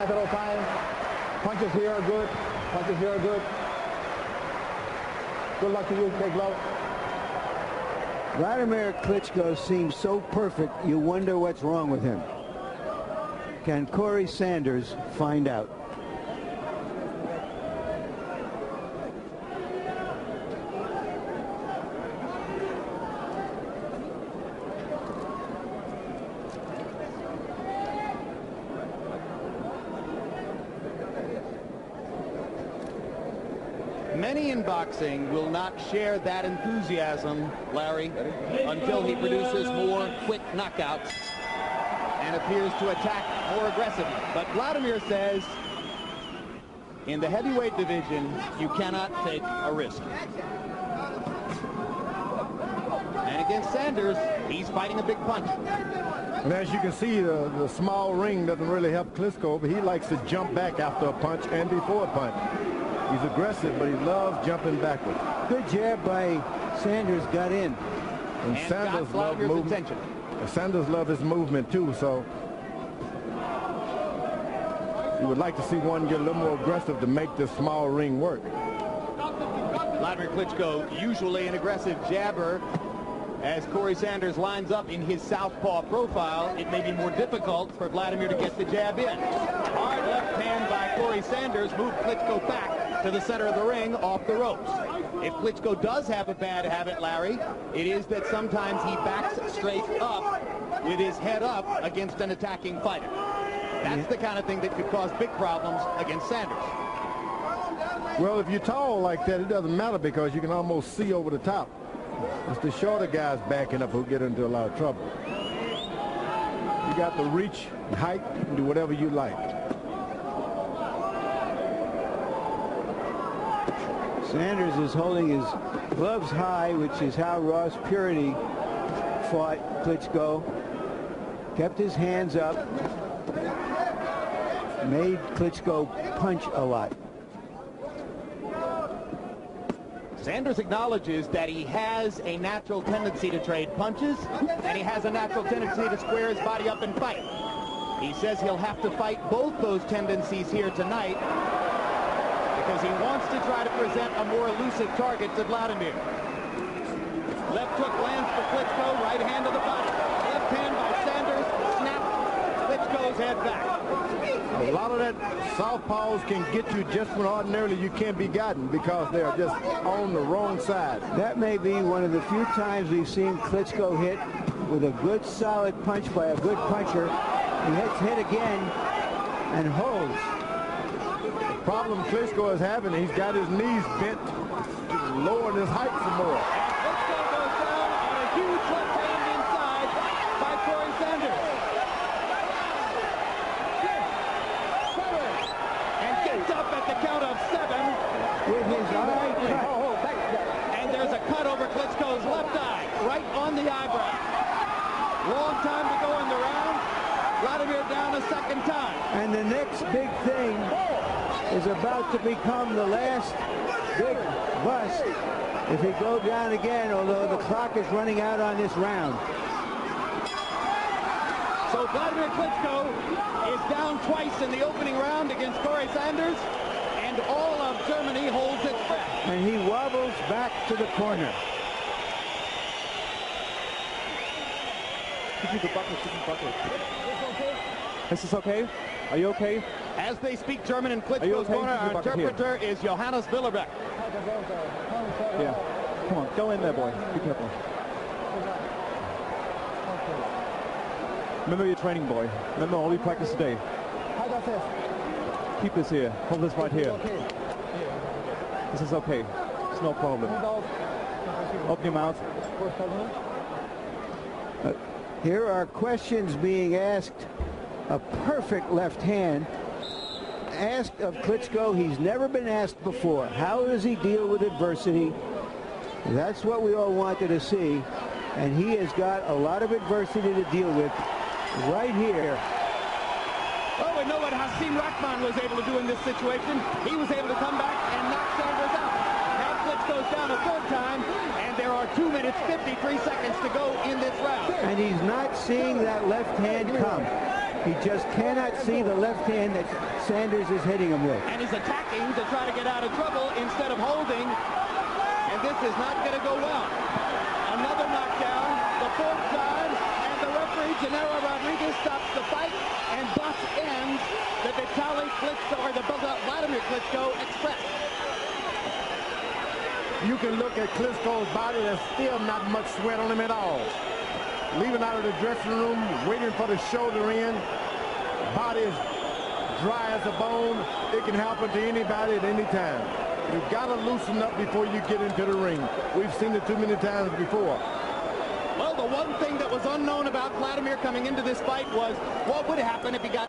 at all time. Punches here are good. Punches here are good. Good luck to you, Big Glove. Vladimir Klitschko seems so perfect, you wonder what's wrong with him. Can Corri Sanders find out? Many in boxing will not share that enthusiasm, Larry, until he produces more quick knockouts and appears to attack more aggressively. But Vladimir says in the heavyweight division, you cannot take a risk. And against Sanders, he's fighting a big punch. And as you can see, the small ring doesn't really help Klitschko, but he likes to jump back after a punch and before a punch. He's aggressive, but he loves jumping backwards. Good jab by Sanders, got in. And Sanders loves movement. Sanders loves his movement too, so you would like to see one get a little more aggressive to make this small ring work. Vladimir Klitschko, usually an aggressive jabber. As Corri Sanders lines up in his southpaw profile, it may be more difficult for Vladimir to get the jab in. Hard left hand by Corri Sanders moved Klitschko back to the center of the ring off the ropes. If Klitschko does have a bad habit, Larry, it is that sometimes he backs straight up with his head up against an attacking fighter. That's the kind of thing that could cause big problems against Sanders. Well, if you're tall like that, it doesn't matter because you can almost see over the top. It's the shorter guys backing up who get into a lot of trouble. You got the reach and height and do whatever you like. Sanders is holding his gloves high, which is how Ross Purity fought Klitschko. Kept his hands up. Made Klitschko punch a lot. Sanders acknowledges that he has a natural tendency to trade punches, and he has a natural tendency to square his body up and fight. He says he'll have to fight both those tendencies here tonight because he wants to try to present a more elusive target to Vladimir. Left hook lands for Klitschko, right hand to the body. Left hand by Sanders, snap Klitschko's head back. A lot of that southpaws can get you just when ordinarily you can't be gotten because they're just on the wrong side. That may be one of the few times we've seen Klitschko hit with a good solid punch by a good puncher. He hits hit again and holds. The problem Klitschko is having, he's got his knees bent to lower his height some more. Klitschko goes down on a huge left hand inside by Corri Sanders. Up at the count of 7 with his eye cut. And there's a cut over Klitschko's left eye, right on the eyebrow. Long time to go in the round. Vladimir down a second time. And the next big thing is about to become the last big bust if he goes down again, although the clock is running out on this round. So Vladimir Klitschko is down twice in the opening round against Corri Sanders, and all of Germany holds its breath. And he wobbles back to the corner. This is okay? Are you okay? As they speak German in Klitschko's corner, our interpreter is Johannes Willerbeck. Yeah. Come on, go in there, boy. Be careful. Remember your training, boy. Remember all you practiced today. Keep this here. Hold this right here. This is okay. It's no problem. Open your mouth. Here are questions being asked. A perfect left hand asked of Klitschko. He's never been asked before. How does he deal with adversity? That's what we all wanted to see. And he has got a lot of adversity to deal with right here. Oh, we know what Hasim Rahman was able to do in this situation. He was able to come back and knock Sanders out. Now Klitschko's down a third time, and there are 2 minutes, 53 seconds to go in this round. And he's not seeing that left hand come. He just cannot see the left hand that Sanders is hitting him with. And he's attacking to try to get out of trouble instead of holding. And this is not going to go well. Another knockdown, the fourth time, and the referee, Gennaro Rodriguez, stops the fight, and thus ends the Vitaly Klitschko, or the Vladimir Klitschko Express. You can look at Klitschko's body. There's still not much sweat on him at all. Leaving out of the dressing room, waiting for the shoulder in. Body is dry as a bone. It can happen to anybody at any time. You've got to loosen up before you get into the ring. We've seen it too many times before. Well, the one thing that was unknown about Vladimir coming into this fight was what would happen if he got